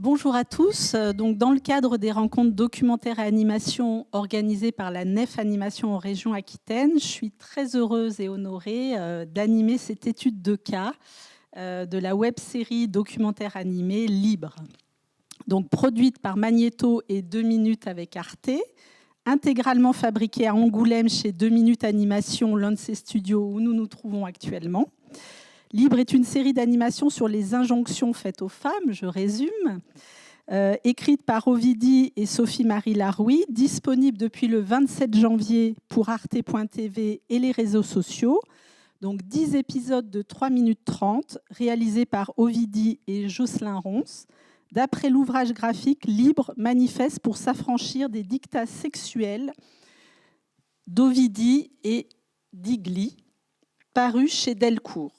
Bonjour à tous. Donc, dans le cadre des rencontres documentaires et animation organisées par la Nef Animation en région Aquitaine, je suis très heureuse et honorée d'animer cette étude de cas de la web-série documentaire animée Libre. Donc, produite par Magnéto et 2 minutes avec Arte, intégralement fabriquée à Angoulême chez 2 minutes Animation, l'un de ces studios où nous nous trouvons actuellement. Libre est une série d'animations sur les injonctions faites aux femmes, je résume, écrite par Ovidie et Sophie-Marie Larouille, disponible depuis le 27 janvier pour arte.tv et les réseaux sociaux. Donc 10 épisodes de 3 minutes 30, réalisés par Ovidie et Jocelyn Ronce, d'après l'ouvrage graphique Libre manifeste pour s'affranchir des dictats sexuels d'Ovidie et d'Igli, paru chez Delcourt.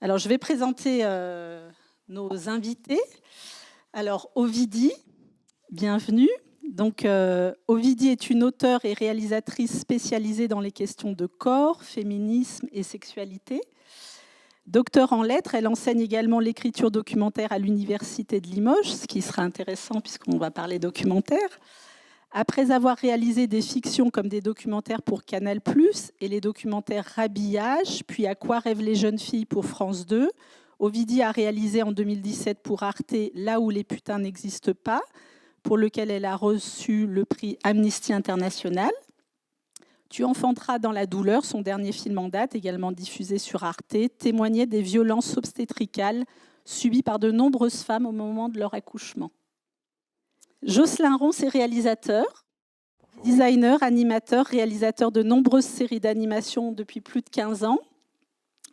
Alors, je vais présenter nos invités. Alors, Ovidie, bienvenue. Donc, Ovidie est une auteure et réalisatrice spécialisée dans les questions de corps, féminisme et sexualité. Docteur en lettres, elle enseigne également l'écriture documentaire à l'Université de Limoges, ce qui sera intéressant puisqu'on va parler documentaire. Après avoir réalisé des fictions comme des documentaires pour Canal+, et les documentaires Rhabillage, puis À quoi rêvent les jeunes filles pour France 2, Ovidie a réalisé en 2017 pour Arte Là où les putains n'existent pas, pour lequel elle a reçu le prix Amnesty International. Tu enfanteras dans la douleur, son dernier film en date, également diffusé sur Arte, témoignait des violences obstétricales subies par de nombreuses femmes au moment de leur accouchement. Jocelyn Ronce est réalisateur, designer, animateur, réalisateur de nombreuses séries d'animation depuis plus de 15 ans.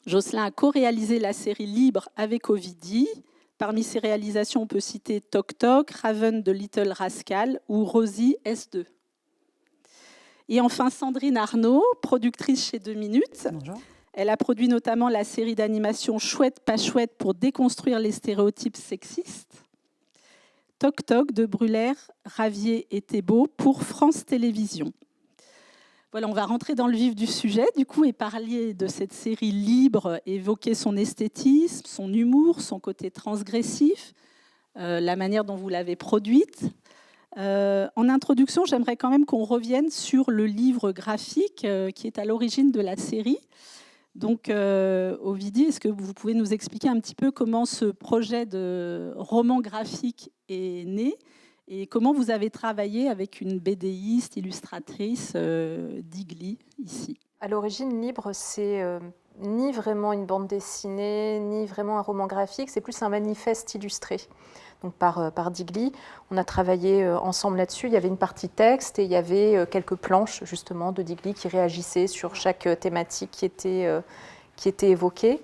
Jocelyn a co-réalisé la série Libre avec Ovidie. Parmi ses réalisations, on peut citer Toc Toc, Raven de Little Rascal ou Rosie S2. Et enfin Sandrine Arnaud, productrice chez 2 minutes. Bonjour. Elle a produit notamment la série d'animation Chouette pas chouette pour déconstruire les stéréotypes sexistes. Toc Toc de Brulaire, Ravier et Thébault pour France Télévisions. Voilà, on va rentrer dans le vif du sujet, du coup, et parler de cette série Libre, évoquer son esthétisme, son humour, son côté transgressif, la manière dont vous l'avez produite. En introduction, j'aimerais quand même qu'on revienne sur le livre graphique qui est à l'origine de la série. Donc, Ovidie, est-ce que vous pouvez nous expliquer un petit peu comment ce projet de roman graphique est né et comment vous avez travaillé avec une BDiste, illustratrice d'Igli, ici? À l'origine, Libre, c'est ni vraiment une bande dessinée, ni vraiment un roman graphique, c'est plus un manifeste illustré. Donc par Digli, on a travaillé ensemble là-dessus. Il y avait une partie texte et il y avait quelques planches justement de Digli qui réagissaient sur chaque thématique qui était évoquée.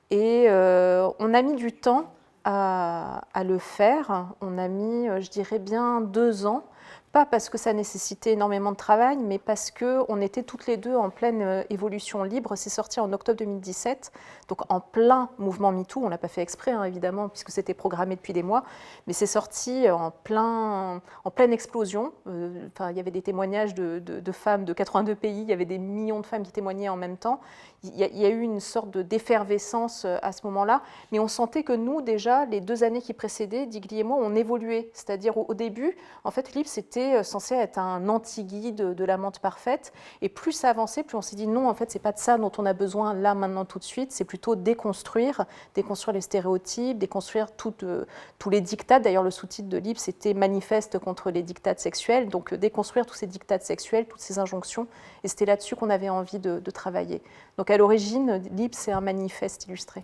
Et on a mis du temps à le faire. On a mis, je dirais bien 2 ans. Pas parce que ça nécessitait énormément de travail, mais parce qu'on était toutes les deux en pleine évolution libre. C'est sorti en octobre 2017, donc en plein mouvement MeToo. On ne l'a pas fait exprès, hein, évidemment, puisque c'était programmé depuis des mois, mais c'est sorti en pleine explosion. Il y avait des témoignages de femmes de 82 pays, il y avait des millions de femmes qui témoignaient en même temps. Il y a eu une sorte d'effervescence à ce moment-là, mais on sentait que nous, déjà, les 2 années qui précédaient, Digli et moi, on évoluait. C'est-à-dire, au début, en fait, Libre, c'était censé être un anti-guide de l'amante parfaite. Et plus ça avançait, plus on s'est dit non, en fait, c'est pas de ça dont on a besoin là, maintenant, tout de suite. C'est plutôt déconstruire les stéréotypes, déconstruire tous les dictats. D'ailleurs, le sous-titre de Libre, c'était Manifeste contre les dictats sexuels. Donc, déconstruire tous ces dictats sexuels, toutes ces injonctions. Et c'était là-dessus qu'on avait envie de travailler. Donc, à l'origine, Libre, c'est un manifeste illustré.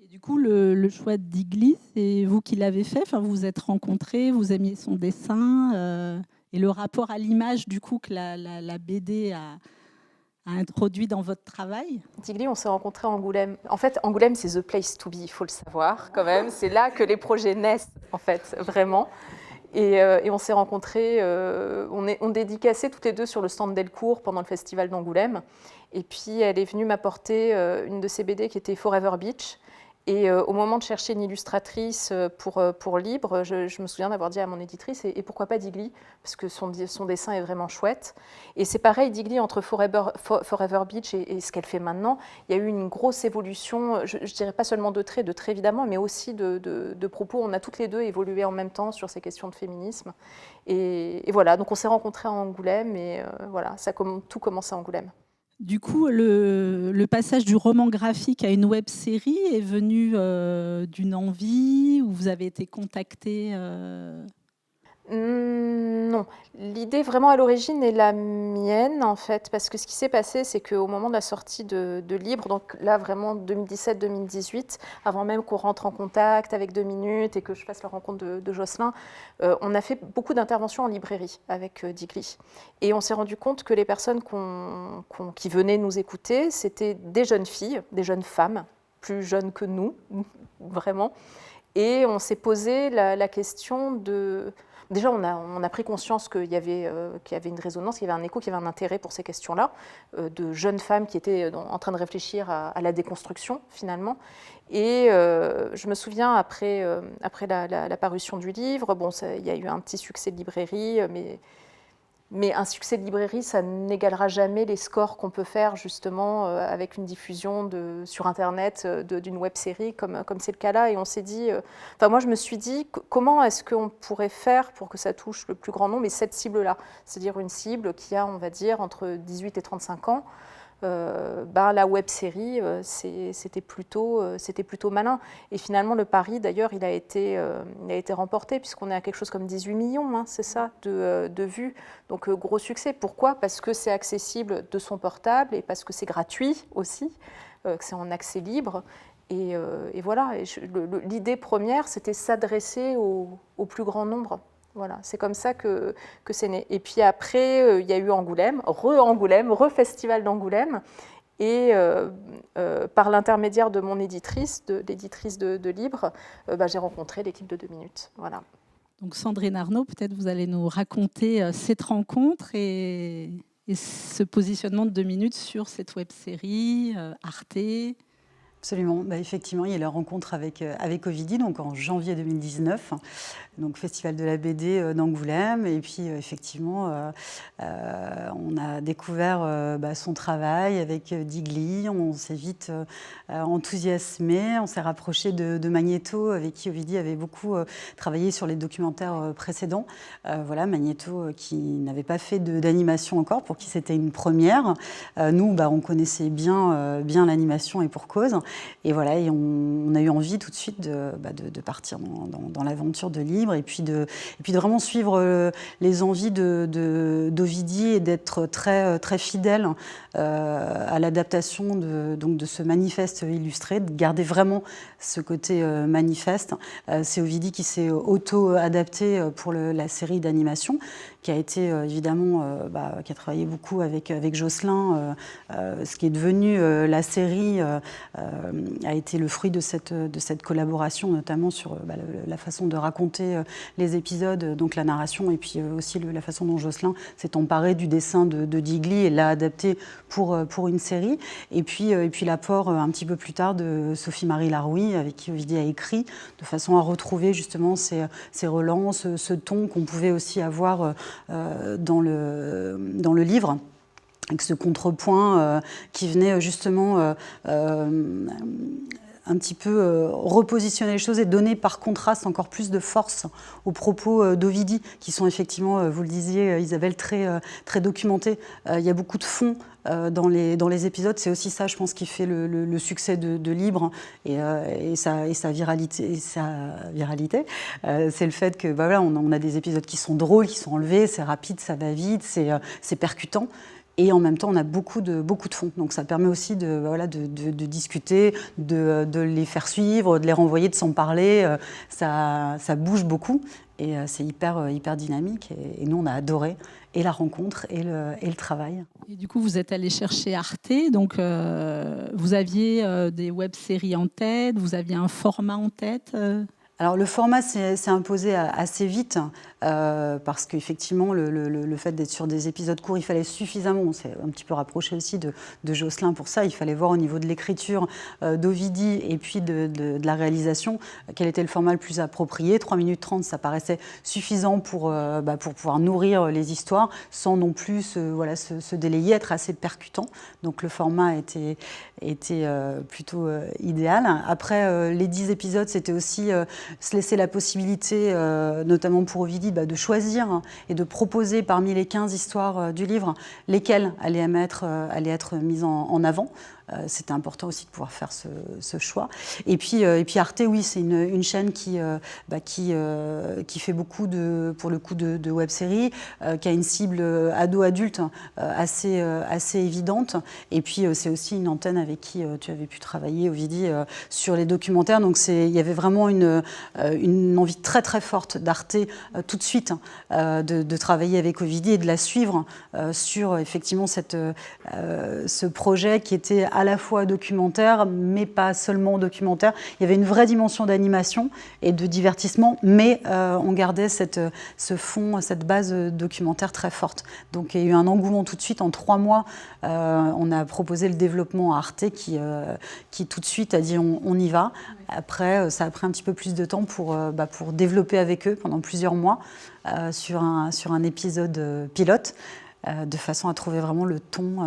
Et du coup, le choix d'Igli, c'est vous qui l'avez fait. Enfin, vous vous êtes rencontrés, vous aimiez son dessin et le rapport à l'image du coup que la BD a introduit dans votre travail. Digli, on s'est rencontrés à Angoulême. En fait, Angoulême, c'est the place to be, il faut le savoir quand même. C'est là que les projets naissent, en fait, vraiment. Et on s'est rencontrés, on dédicaçait toutes les deux sur le stand Delcourt pendant le festival d'Angoulême. Et puis, elle est venue m'apporter une de ses BD qui était Forever Beach. Et au moment de chercher une illustratrice pour Libre, je me souviens d'avoir dit à mon éditrice, et pourquoi pas Digli, parce que son dessin est vraiment chouette. Et c'est pareil, Digli, entre Forever Beach et ce qu'elle fait maintenant, il y a eu une grosse évolution, je dirais pas seulement de traits évidemment, mais aussi de propos. On a toutes les deux évolué en même temps sur ces questions de féminisme. Et voilà, donc on s'est rencontrés à Angoulême, et voilà, tout commence à Angoulême. Du coup, le passage du roman graphique à une web-série est venu d'une envie, ou vous avez été contacté Non, l'idée vraiment à l'origine est la mienne en fait, parce que ce qui s'est passé, c'est qu'au moment de la sortie de Libre, donc là vraiment 2017-2018, avant même qu'on rentre en contact avec 2 minutes et que je fasse la rencontre de Jocelyn, on a fait beaucoup d'interventions en librairie avec Digli. Et on s'est rendu compte que les personnes qui venaient nous écouter, c'était des jeunes filles, des jeunes femmes, plus jeunes que nous, vraiment. Et on s'est posé la question de... Déjà, on a pris conscience qu'il y avait une résonance, qu'il y avait un écho, qu'il y avait un intérêt pour ces questions-là, de jeunes femmes qui étaient en train de réfléchir à la déconstruction, finalement. Et je me souviens, après la parution du livre, bon, il y a eu un petit succès de librairie, mais un succès de librairie, ça n'égalera jamais les scores qu'on peut faire justement avec une diffusion sur Internet d'une web-série comme c'est le cas là. Et on s'est dit, enfin moi je me suis dit, comment est-ce qu'on pourrait faire pour que ça touche le plus grand nombre, et cette cible-là, c'est-à-dire une cible qui a, on va dire, entre 18 et 35 ans. La web-série, c'était plutôt malin. Et finalement, le pari, d'ailleurs, il a été remporté, puisqu'on est à quelque chose comme 18 millions, hein, c'est ça, de vues. Donc, gros succès. Pourquoi ? Parce que c'est accessible de son portable, et parce que c'est gratuit aussi, que c'est en accès libre. Et voilà, l'idée première, c'était s'adresser au plus grand nombre. Voilà, c'est comme ça que c'est né. Et puis après, il y a eu Angoulême, re-festival d'Angoulême. Et par l'intermédiaire de mon éditrice, l'éditrice de Libre, j'ai rencontré l'équipe de 2 minutes. Voilà. Donc Sandrine Arnaud, peut-être vous allez nous raconter cette rencontre et ce positionnement de 2 minutes sur cette web-série Arte. Absolument, effectivement, il y a la rencontre avec Ovidie, donc en janvier 2019, donc Festival de la BD d'Angoulême. Et puis effectivement, on a découvert son travail avec Digli, on s'est vite enthousiasmé, on s'est rapproché de Magnéto, avec qui Ovidie avait beaucoup travaillé sur les documentaires précédents. Voilà, Magnéto qui n'avait pas fait d'animation encore, pour qui c'était une première. Nous, on connaissait bien l'animation, et pour cause. Et voilà, et on a eu envie tout de suite de partir dans l'aventure de Libre, et puis de vraiment suivre les envies d'Ovidie, et d'être très, très fidèle à l'adaptation de ce manifeste illustré, de garder vraiment ce côté manifeste. C'est Ovidie qui s'est auto-adapté pour la série d'animation, qui a été évidemment, qui a travaillé beaucoup avec Jocelyn. Ce qui est devenu la série a été le fruit de cette collaboration, notamment sur la façon de raconter les épisodes, donc la narration, et puis aussi la façon dont Jocelyn s'est emparé du dessin de Digli et l'a adapté pour une série. Et puis l'apport un petit peu plus tard de Sophie-Marie Laroui, avec qui Ovidie a écrit, de façon à retrouver justement ces relances, ce ton qu'on pouvait aussi avoir dans le livre, avec ce contrepoint qui venait justement un petit peu repositionner les choses et donner par contraste encore plus de force aux propos d'Ovidie, qui sont effectivement, vous le disiez Isabelle, très, très documentés. Il y a beaucoup de fond dans les épisodes. C'est aussi ça, je pense, qui fait le succès de Libre et sa viralité. C'est le fait que on a des épisodes qui sont drôles, qui sont enlevés, c'est rapide, ça va vite, c'est percutant. Et en même temps, on a beaucoup de fond. Donc ça permet aussi de discuter, de les faire suivre, de les renvoyer, de s'en parler. Ça bouge beaucoup et c'est hyper dynamique. Et nous, on a adoré et la rencontre et le travail. Et du coup, vous êtes allé chercher Arte. Donc, vous aviez des web-séries en tête, vous aviez un format en tête Alors le format s'est imposé assez vite parce qu'effectivement le fait d'être sur des épisodes courts, il fallait suffisamment, on s'est un petit peu rapproché aussi de Jocelyn pour ça, il fallait voir au niveau de l'écriture d'Ovidie et puis de la réalisation quel était le format le plus approprié. 3 minutes 30, ça paraissait suffisant pour pouvoir nourrir les histoires sans non plus se délayer, être assez percutant. Donc le format était plutôt idéal. Après, les 10 épisodes, c'était aussi se laisser la possibilité, notamment pour Ovidie, de choisir et de proposer parmi les 15 histoires du livre lesquelles allaient être mises en avant. C'était important aussi de pouvoir faire ce choix. Et puis Arte, oui, c'est une chaîne qui fait beaucoup pour le coup de web-séries, qui a une cible ado-adulte assez évidente. Et puis c'est aussi une antenne avec qui tu avais pu travailler, Ovidie, sur les documentaires. Donc il y avait vraiment une envie très très forte d'Arte tout de suite de travailler avec Ovidie et de la suivre sur effectivement ce projet qui était à la fois documentaire, mais pas seulement documentaire. Il y avait une vraie dimension d'animation et de divertissement, mais on gardait ce fond, cette base documentaire très forte. Donc il y a eu un engouement tout de suite. En 3 mois, on a proposé le développement à Arte qui tout de suite a dit on y va. Après, ça a pris un petit peu plus de temps pour développer avec eux pendant plusieurs mois sur un épisode pilote, de façon à trouver vraiment le ton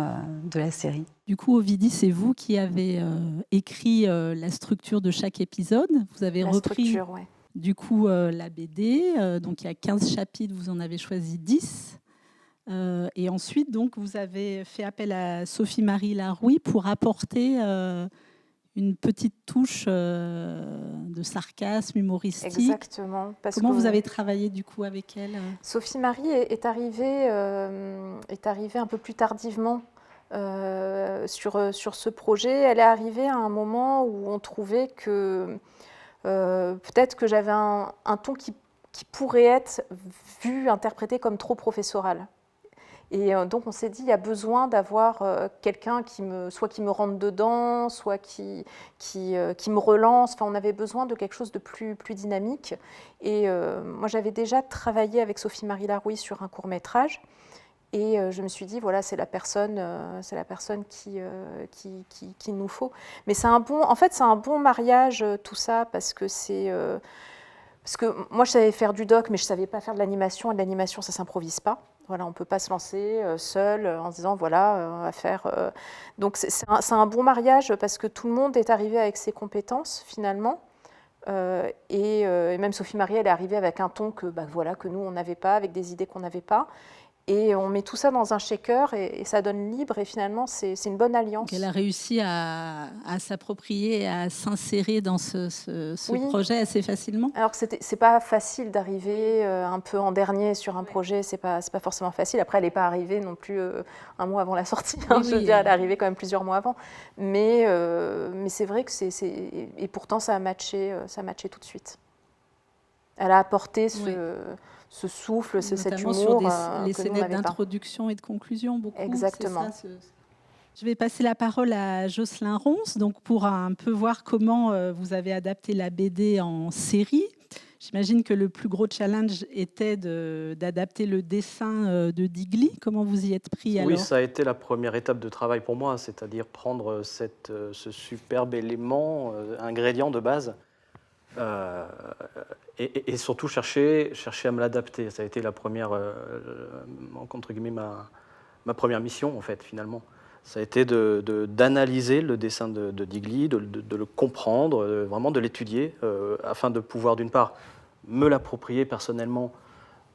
de la série. Du coup, Ovidie, c'est vous qui avez écrit la structure de chaque épisode. Vous avez repris du coup la BD. Donc il y a 15 chapitres, vous en avez choisi 10. Et ensuite, donc, vous avez fait appel à Sophie-Marie Larouille pour apporter une petite touche de sarcasme humoristique. Exactement. Comment vous avez travaillé du coup avec elle? Sophie-Marie est arrivée un peu plus tardivement sur ce projet. Elle est arrivée à un moment où on trouvait que peut-être que j'avais un ton qui pourrait être vu, interprété comme trop professoral. Et donc on s'est dit, il y a besoin d'avoir quelqu'un soit qui me rentre dedans, soit qui me relance. Enfin, on avait besoin de quelque chose de plus dynamique. Et moi, j'avais déjà travaillé avec Sophie-Marie Larouille sur un court-métrage. Et je me suis dit, voilà, c'est la personne qu'il nous faut. Mais c'est un bon mariage, tout ça, parce que moi, je savais faire du doc, mais je ne savais pas faire de l'animation. Et de l'animation, ça ne s'improvise pas. Voilà, on ne peut pas se lancer seul en se disant, voilà, on va faire... Donc, c'est un bon mariage parce que tout le monde est arrivé avec ses compétences, finalement. Et même Sophie-Marie, elle est arrivée avec un ton que nous, on n'avait pas, avec des idées qu'on n'avait pas. Et on met tout ça dans un shaker et ça donne libre. Et finalement, c'est une bonne alliance. Donc elle a réussi à s'approprier, à s'insérer dans ce projet assez facilement. Alors que c'est pas facile d'arriver un peu en dernier sur un projet. C'est pas forcément facile. Après, elle n'est pas arrivée non plus un mois avant la sortie. Je veux dire, elle est arrivée quand même plusieurs mois avant. Mais c'est vrai que et pourtant, ça a matché tout de suite. Elle a apporté ce souffle, cet humour sur les scénettes d'introduction et de conclusion, beaucoup. Exactement. Je vais passer la parole à Jocelyn Ronce, donc pour un peu voir comment vous avez adapté la BD en série. J'imagine que le plus gros challenge était d'adapter le dessin de Digli. Comment vous y êtes pris alors? Oui, ça a été la première étape de travail pour moi, c'est-à-dire prendre ce superbe élément, ingrédient de base, et surtout chercher à me l'adapter. Ça a été la première, entre guillemets, ma première mission, en fait, finalement. Ça a été d'analyser le dessin de Digli, de le comprendre, vraiment de l'étudier, afin de pouvoir, d'une part, me l'approprier personnellement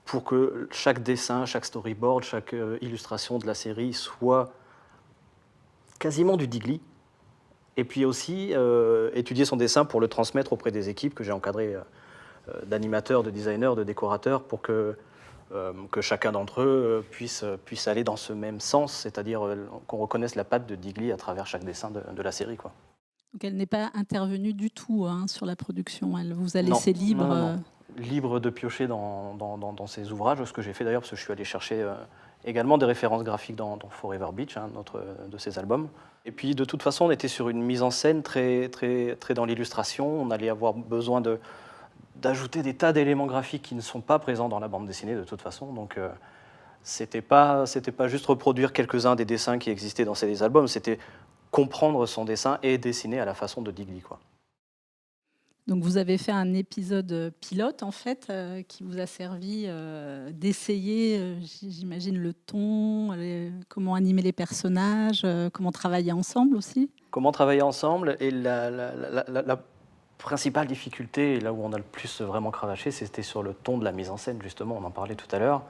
pour que chaque dessin, chaque storyboard, chaque illustration de la série soit quasiment du Digli. Et puis aussi étudier son dessin pour le transmettre auprès des équipes que j'ai encadrées, d'animateurs, de designers, de décorateurs, pour que chacun d'entre eux puisse aller dans ce même sens, c'est-à-dire qu'on reconnaisse la patte de Digli à travers chaque dessin de la série, quoi. Donc elle n'est pas intervenue du tout sur la production, elle vous a laissé libre. Non. Libre de piocher dans ses ouvrages, ce que j'ai fait d'ailleurs, parce que je suis allé chercher également des références graphiques dans Forever Beach, notre de ses albums. Et puis de toute façon, on était sur une mise en scène très, très, très dans l'illustration. On allait avoir besoin d'ajouter des tas d'éléments graphiques qui ne sont pas présents dans la bande dessinée de toute façon. Donc, c'était pas juste reproduire quelques-uns des dessins qui existaient dans ces albums, c'était comprendre son dessin et dessiner à la façon de Digli, quoi. Donc vous avez fait un épisode pilote en fait qui vous a servi d'essayer, j'imagine, le ton, comment animer les personnages, comment travailler ensemble aussi. Comment travailler ensemble, et la principale difficulté, et là où on a le plus vraiment cravaché, c'était sur le ton de la mise en scène, justement, on en parlait tout à l'heure.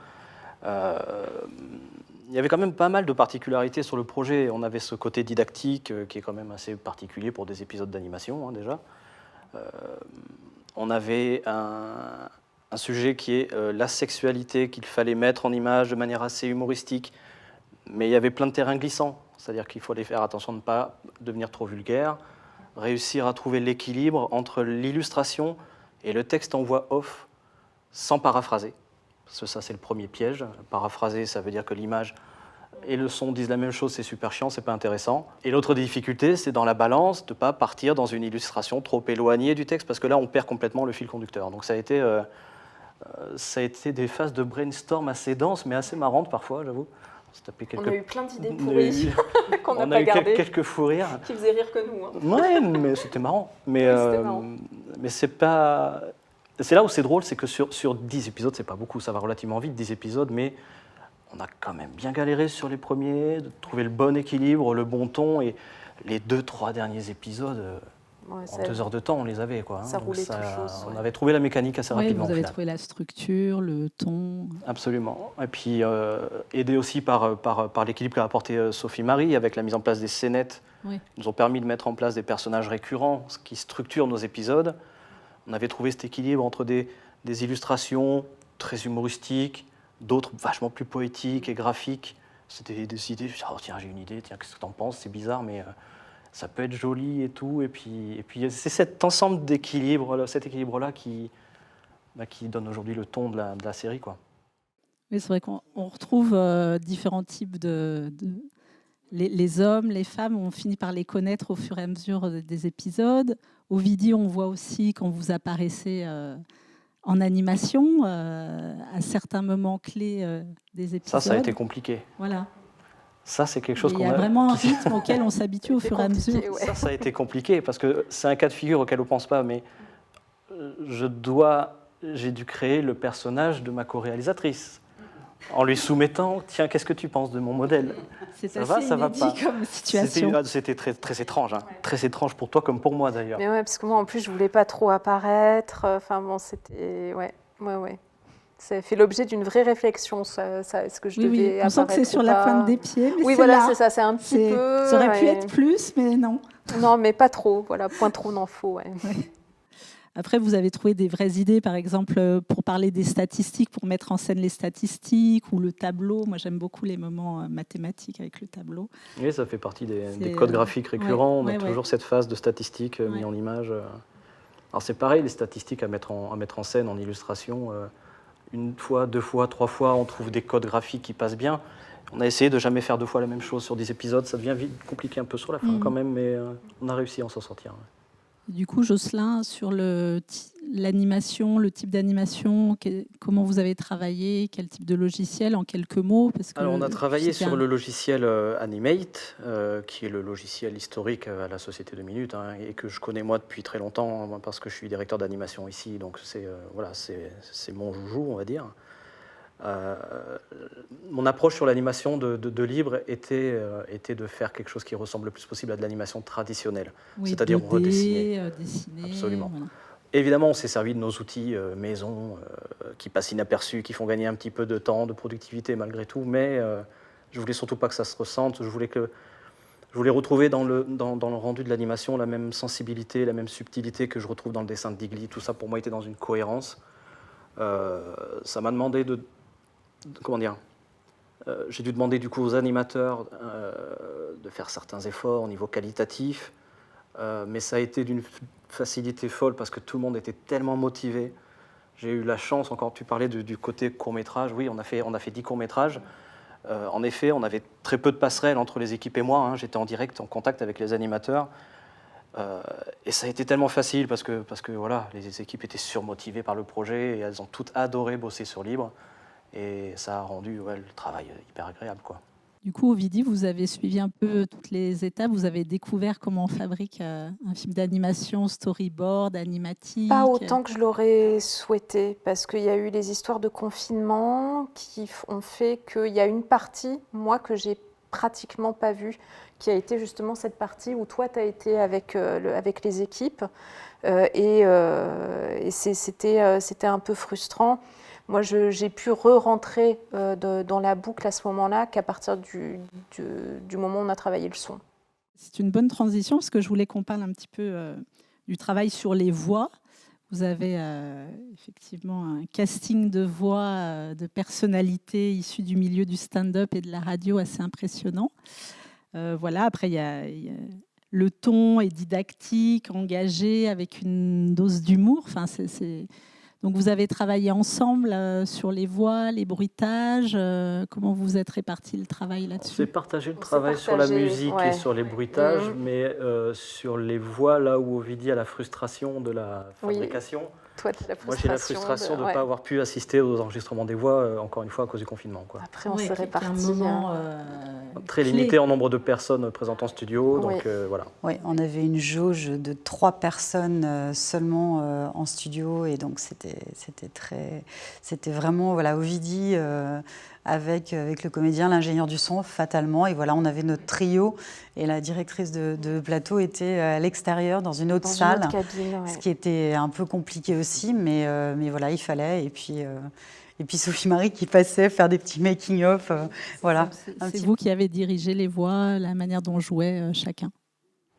Il y avait quand même pas mal de particularités sur le projet. On avait ce côté didactique qui est quand même assez particulier pour des épisodes d'animation, hein, déjà. On avait un sujet qui est la sexualité qu'il fallait mettre en image de manière assez humoristique, mais il y avait plein de terrains glissants, c'est-à-dire qu'il fallait faire attention de ne pas devenir trop vulgaire, réussir à trouver l'équilibre entre l'illustration et le texte en voix off sans paraphraser, parce que ça c'est le premier piège. Paraphraser, ça veut dire que l'image et le son disent la même chose, c'est super chiant, c'est pas intéressant. Et l'autre difficulté, c'est dans la balance, de ne pas partir dans une illustration trop éloignée du texte, parce que là, on perd complètement le fil conducteur. Donc ça a été des phases de brainstorm assez denses, mais assez marrantes parfois, j'avoue. On a eu plein d'idées pourries qu'on n'a pas gardées. On a eu quelques fous rires. Qui faisaient rire que nous. Hein. Ouais, mais c'était marrant. Mais, oui, c'était marrant. Mais c'est pas... C'est là où c'est drôle, c'est que sur 10 épisodes, c'est pas beaucoup, ça va relativement vite, 10 épisodes, mais on a quand même bien galéré sur les premiers, de trouver le bon équilibre, le bon ton, et les 2-3 derniers épisodes, en 2 heures de temps, on les avait, quoi. Ça roulait tout chaud. On avait trouvé la mécanique assez rapidement. Vous avez trouvé la structure, le ton. Absolument. Et puis, aidé aussi par l'équilibre qu'a apporté Sophie Marie, avec la mise en place des scénettes, Oui. nous ont permis de mettre en place des personnages récurrents, ce qui structure nos épisodes. On avait trouvé cet équilibre entre des illustrations très humoristiques, d'autres vachement plus poétiques et graphiques. C'était des idées, je me suis dit, oh, tiens, j'ai une idée, tiens, qu'est-ce que t'en penses, c'est bizarre, mais ça peut être joli et tout. Et puis c'est cet ensemble d'équilibre, cet équilibre-là qui donne aujourd'hui le ton de la série, quoi. Oui, c'est vrai qu'on retrouve différents types les hommes, les femmes, on finit par les connaître au fur et à mesure des épisodes. Ovidie, on voit aussi quand vous apparaissez en animation, à certains moments clés des épisodes. Ça a été compliqué. Voilà. Ça, c'est quelque chose Il y a vraiment un rythme auquel on s'habitue au fur et à mesure. Ouais. Ça a été compliqué, parce que c'est un cas de figure auquel on ne pense pas, mais j'ai dû créer le personnage de ma co-réalisatrice, en lui soumettant, tiens, qu'est-ce que tu penses de mon modèle? C'est assez inédit comme situation. C'était très, très étrange, hein. Très étrange pour toi comme pour moi d'ailleurs. Mais ouais, parce que moi en plus je voulais pas trop apparaître. Enfin bon, c'était ouais. Ça a fait l'objet d'une vraie réflexion, ce que je devais apparaître. On sent que c'est sur la pointe des pieds, mais oui, voilà, c'est ça, c'est un petit peu. Ça aurait pu être plus, mais non. Non, mais pas trop. Voilà, point trop n'en faut. Ouais. Après, vous avez trouvé des vraies idées, par exemple, pour parler des statistiques, pour mettre en scène les statistiques ou le tableau. Moi, j'aime beaucoup les moments mathématiques avec le tableau. Oui, ça fait partie des codes graphiques récurrents. On a toujours cette phase de statistiques mis en image. Alors, c'est pareil, les statistiques à mettre en scène, en illustration. Une fois, 2 fois, 3 fois, on trouve des codes graphiques qui passent bien. On a essayé de jamais faire 2 fois la même chose sur 10 épisodes. Ça devient vite compliqué un peu sur la fin quand même, mais on a réussi à s'en sortir. Du coup, Jocelyn, sur l'animation, le type d'animation, comment vous avez travaillé, quel type de logiciel, en quelques mots? Alors, on a travaillé sur le logiciel Animate, qui est le logiciel historique à la Société 2 Minutes, hein, et que je connais moi depuis très longtemps, parce que je suis directeur d'animation ici, donc c'est mon joujou, on va dire. Mon approche sur l'animation de Libre était de faire quelque chose qui ressemble le plus possible à de l'animation traditionnelle, c'est-à-dire redessiner. Absolument. Voilà. Évidemment, on s'est servi de nos outils maison qui passent inaperçus, qui font gagner un petit peu de temps, de productivité malgré tout, mais je voulais surtout pas que ça se ressente. Je voulais retrouver dans le rendu de l'animation la même sensibilité, la même subtilité que je retrouve dans le dessin de Digli. Tout ça, pour moi, était dans une cohérence. Ça m'a demandé j'ai dû demander du coup aux animateurs de faire certains efforts au niveau qualitatif, mais ça a été d'une facilité folle parce que tout le monde était tellement motivé. J'ai eu la chance, encore tu parlais du côté court-métrage, oui, on a fait 10 courts-métrages. En effet, on avait très peu de passerelles entre les équipes et moi, hein. J'étais en direct, en contact avec les animateurs. Et ça a été tellement facile parce que voilà, les équipes étaient surmotivées par le projet et elles ont toutes adoré bosser sur Libre. Et ça a rendu le travail hyper agréable, quoi. Du coup, Ovidie, vous avez suivi un peu toutes les étapes. Vous avez découvert comment on fabrique un film d'animation, storyboard, animatique. Pas autant que je l'aurais souhaité, parce qu'il y a eu les histoires de confinement qui ont fait qu'il y a une partie, moi, que j'ai pratiquement pas vue, qui a été justement cette partie où toi, tu as été avec les équipes. Et c'était un peu frustrant. Moi, j'ai pu re-rentrer dans la boucle à ce moment-là qu'à partir du moment où on a travaillé le son. C'est une bonne transition parce que je voulais qu'on parle un petit peu du travail sur les voix. Vous avez effectivement un casting de voix, de personnalités issues du milieu du stand-up et de la radio assez impressionnant. Voilà, après, il y a le ton est didactique, engagé, avec une dose d'humour. Enfin, Donc, vous avez travaillé ensemble sur les voix, les bruitages. Comment vous êtes répartis le travail On là-dessus? s'est partagé le travail sur la musique et sur les bruitages, mais sur les voix, là où Ovidie a la frustration de la fabrication. Toi, t'as la Moi, j'ai la frustration de ne pas avoir pu assister aux enregistrements des voix, encore une fois, à cause du confinement, quoi. Après, on s'est répartis. Très limité en nombre de personnes présentes en studio, donc voilà. Oui, on avait une jauge de 3 personnes seulement en studio, et donc c'était vraiment, voilà, Ovidie avec le comédien, l'ingénieur du son, fatalement, et voilà, on avait notre trio, et la directrice de plateau était à l'extérieur, dans une autre salle, une autre cabine, ce qui était un peu compliqué aussi, mais voilà, il fallait, et puis Sophie-Marie qui passait faire des petits making-of, voilà. C'est vous qui avez dirigé les voix, la manière dont jouait chacun?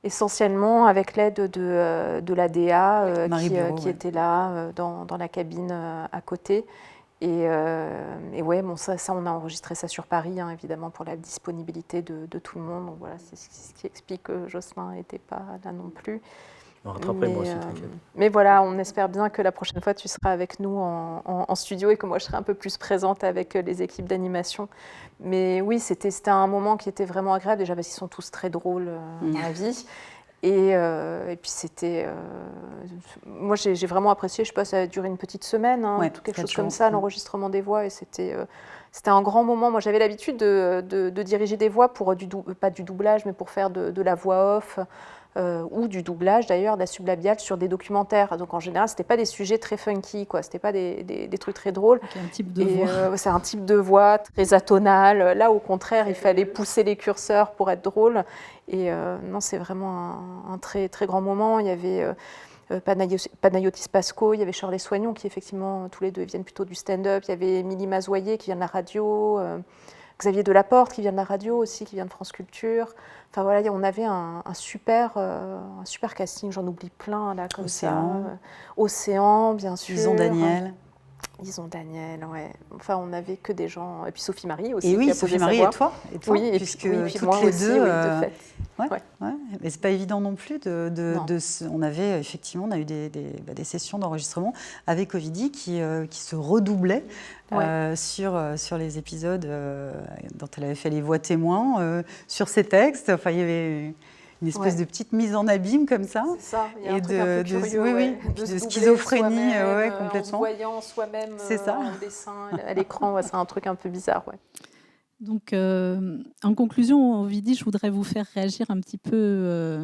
Essentiellement avec l'aide de la DA qui ouais. était là dans la cabine à côté. Et ouais, bon, ça, on a enregistré ça sur Paris, hein, évidemment, pour la disponibilité de tout le monde. Donc voilà, c'est ce qui explique que Jocelyn n'était pas là non plus. Rattraperai moi aussi, t'inquiète. Mais voilà, on espère bien que la prochaine fois, tu seras avec nous en studio et que moi, je serai un peu plus présente avec les équipes d'animation. Mais oui, c'était un moment qui était vraiment agréable, déjà parce qu'ils sont tous très drôles dans la vie. Et puis c'était... moi, j'ai vraiment apprécié, je sais pas, ça a duré une petite semaine, hein, quelque chose comme ça, l'enregistrement des voix, et c'était un grand moment. Moi, j'avais l'habitude de diriger des voix pour, pas du doublage, mais pour faire de la voix off, ou du doublage d'ailleurs, de la sublabiale sur des documentaires. Donc en général, c'était pas des sujets très funky, quoi. C'était pas des trucs très drôles. Un type de voix. C'est un type de voix très atonal. Là, au contraire, il fallait pousser les curseurs pour être drôle. Et non, c'est vraiment un très, très grand moment. Il y avait Panayotis Pasco, il y avait Shirley Soignon qui, effectivement, tous les deux viennent plutôt du stand-up. Il y avait Émilie Mazoyer qui vient de la radio. Xavier Delaporte qui vient de la radio aussi, qui vient de France Culture. Enfin voilà, on avait un super casting, j'en oublie plein là comme Océan. ça. Océan, bien sûr. Ils ont Daniel, ouais. Enfin, on n'avait que des gens. Et puis Sophie-Marie aussi. Et oui, Sophie-Marie et toi. Oui, puisque puis toutes moi les aussi, deux. oui, de fait. Ouais. Mais c'est pas évident non plus on avait effectivement, on a eu des sessions d'enregistrement avec Ovidie qui se redoublaient sur les épisodes dont elle avait fait les voix témoins sur ses textes. Enfin, il y avait une espèce de petite mise en abîme comme ça. C'est ça, il y a un truc un peu curieux, de schizophrénie, complètement. En se voyant soi-même en dessin, à l'écran, c'est un truc un peu bizarre. Ouais. Donc, en conclusion, Ovidie, je voudrais vous faire réagir un petit peu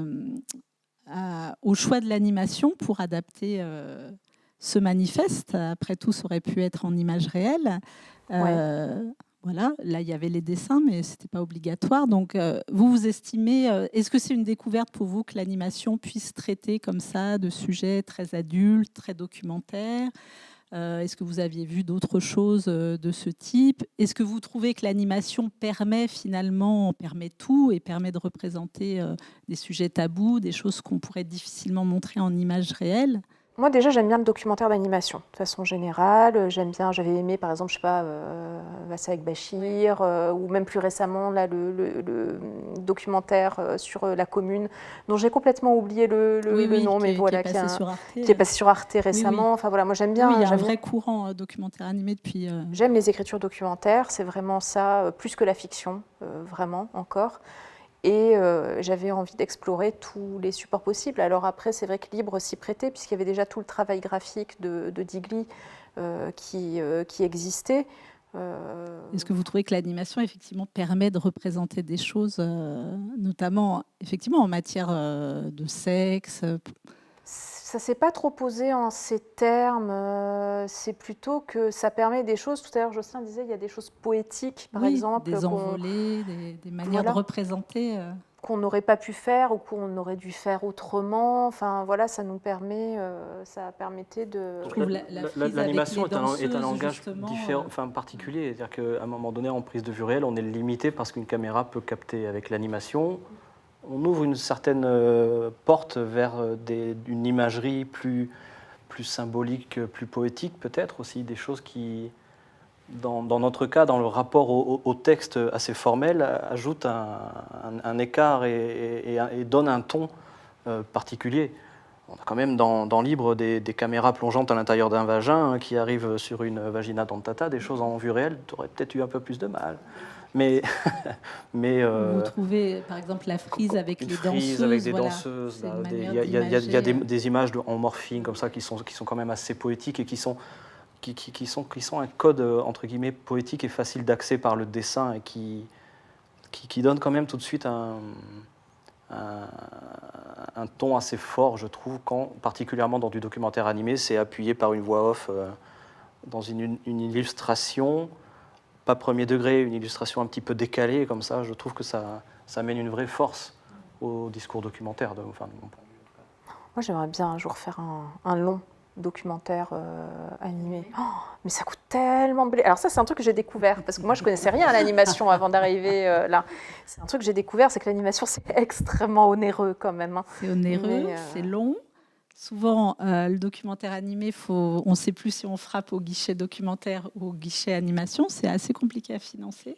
au choix de l'animation pour adapter ce manifeste. Après tout, ça aurait pu être en images réelles. Voilà, là, il y avait les dessins, mais ce n'était pas obligatoire. Donc, vous estimez, est-ce que c'est une découverte pour vous que l'animation puisse traiter comme ça de sujets très adultes, très documentaires? Est-ce que vous aviez vu d'autres choses de ce type? Est-ce que vous trouvez que l'animation permet tout et permet de représenter des sujets tabous, des choses qu'on pourrait difficilement montrer en images réelles? Moi, déjà, j'aime bien le documentaire d'animation, de façon générale. J'avais aimé, par exemple, je sais pas, Vassa avec Bachir, ou même plus récemment, là, le documentaire sur la commune, dont j'ai complètement oublié le nom, mais voilà, qui est passé sur Arte récemment. Enfin, voilà, moi, j'aime bien. Oui, il y a un vrai courant documentaire animé depuis... J'aime les écritures documentaires, c'est vraiment ça, plus que la fiction, vraiment, encore. Et j'avais envie d'explorer tous les supports possibles. Alors après, c'est vrai que Libre s'y prêtait, puisqu'il y avait déjà tout le travail graphique de Digli qui existait. Est-ce que vous trouvez que l'animation, effectivement, permet de représenter des choses, notamment, effectivement, en matière de sexe? Ça ne s'est pas trop posé en ces termes. C'est plutôt que ça permet des choses. Tout à l'heure, Jocelyn disait il y a des choses poétiques, par Oui, exemple, des envolées, des manières Voilà. de représenter. Qu'on n'aurait pas pu faire ou qu'on aurait dû faire autrement. Enfin, voilà, ça nous permet, ça permettait de... Je trouve la prise avec L'animation les est un danseuses, langage justement, différent, particulier. C'est-à-dire qu'à un moment donné, en prise de vue réelle, on est limité parce qu'une caméra peut capter. Avec l'animation, on ouvre une certaine porte vers une imagerie plus symbolique, plus poétique peut-être aussi, des choses qui, dans notre cas, dans le rapport au texte assez formel, ajoutent un écart et donnent un ton particulier. On a quand même dans Libre des caméras plongeantes à l'intérieur d'un vagin qui arrivent sur une vagina dentata, des choses en vue réelle, tu aurais peut-être eu un peu plus de mal. Mais vous trouvez, par exemple, la frise avec les danseuses. Avec des voilà, danseuses. c'est une manière Il y a d'imager. des images en morphine comme ça qui sont quand même assez poétiques et qui sont un code entre guillemets poétique et facile d'accès par le dessin et qui donne quand même tout de suite un ton assez fort, je trouve, particulièrement dans du documentaire animé, c'est appuyé par une voix off dans une illustration, pas premier degré, une illustration un petit peu décalée, comme ça, je trouve que ça amène une vraie force au discours documentaire. Moi, j'aimerais bien un jour faire un long documentaire animé. Oh, mais ça coûte tellement de blé. Alors ça, c'est un truc que j'ai découvert, parce que moi, je ne connaissais rien à l'animation avant d'arriver là. C'est un truc que j'ai découvert, c'est que l'animation, c'est extrêmement onéreux quand même. Hein. C'est onéreux, c'est long. Souvent, le documentaire animé, on ne sait plus si on frappe au guichet documentaire ou au guichet animation. C'est assez compliqué à financer.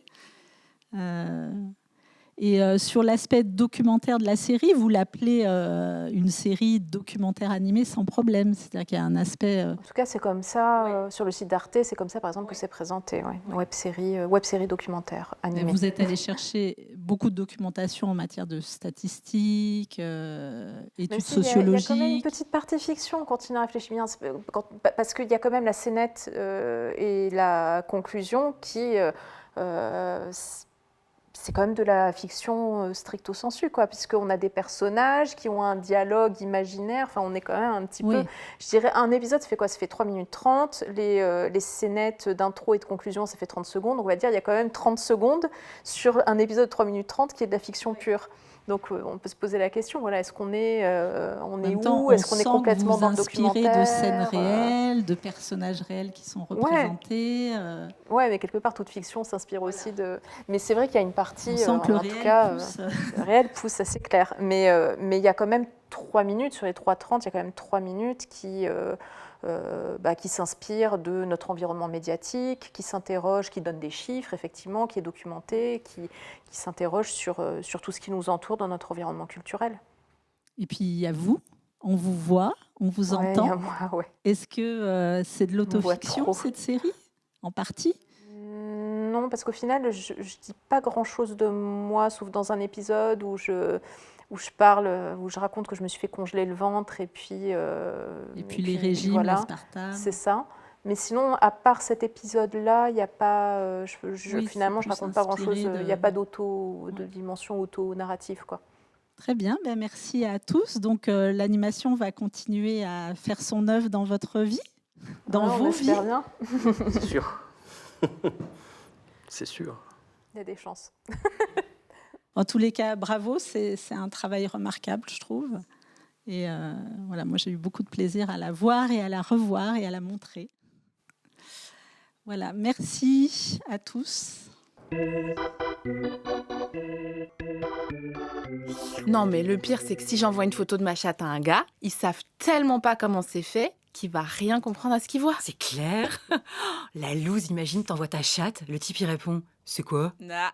Et sur l'aspect documentaire de la série, vous l'appelez une série documentaire animée sans problème. C'est-à-dire qu'il y a un aspect... En tout cas, c'est comme ça, sur le site d'Arte, c'est comme ça, par exemple, que c'est présenté. Ouais. Web-série documentaire animée. Vous êtes allé chercher beaucoup de documentation en matière de statistiques, études sociologiques. Il y a quand même une petite partie fiction, on continue à réfléchir bien, parce qu'il y a quand même la scénette et la conclusion qui... c'est quand même de la fiction stricto sensu, quoi, puisqu'on a des personnages qui ont un dialogue imaginaire. Enfin, on est quand même un petit peu... Je dirais, un épisode, ça fait quoi? Ça fait 3 minutes 30. Les scénettes d'intro et de conclusion, ça fait 30 secondes. On va dire, il y a quand même 30 secondes sur un épisode de 3 minutes 30 qui est de la fiction pure. Donc, on peut se poser la question, voilà, est-ce qu'on est, où? Est-ce qu'on est complètement dans le documentaire? De scènes réelles, de personnages réels qui sont représentés. Ouais, mais quelque part, toute fiction s'inspire aussi de... Mais c'est vrai qu'il y a une partie, on sent que le réel pousse. Le réel pousse, ça c'est clair. Mais il y a quand même 3 minutes, sur les 3:30, il y a quand même 3 minutes qui s'inspirent de notre environnement médiatique, qui s'interroge, qui donne des chiffres, effectivement, qui est documenté, qui s'interroge sur tout ce qui nous entoure dans notre environnement culturel. Et puis, il y a vous, on vous voit, on vous entend. Il y a moi, ouais. Est-ce que c'est de l'autofiction, cette série, en partie? Non, parce qu'au final, je ne dis pas grand-chose de moi, sauf dans un épisode où je parle, où je raconte que je me suis fait congeler le ventre et puis les régimes, voilà, l'aspartame. C'est ça. Mais sinon, à part cet épisode-là, il n'y a pas. Finalement, je ne raconte pas grand-chose. Il n'y a pas de dimension auto-narrative, quoi. Très bien, merci à tous. Donc, l'animation va continuer à faire son œuvre dans votre vie, dans vos vies. On espère bien. C'est sûr. C'est sûr. Il y a des chances. En tous les cas, bravo, c'est un travail remarquable, je trouve. Et voilà, moi, j'ai eu beaucoup de plaisir à la voir et à la revoir et à la montrer. Voilà, merci à tous. Non, mais le pire, c'est que si j'envoie une photo de ma chatte à un gars, ils savent tellement pas comment c'est fait qu'il va rien comprendre à ce qu'il voit. C'est clair. La loose, imagine, t'envoies ta chatte, le type y répond « C'est quoi ?» Nah.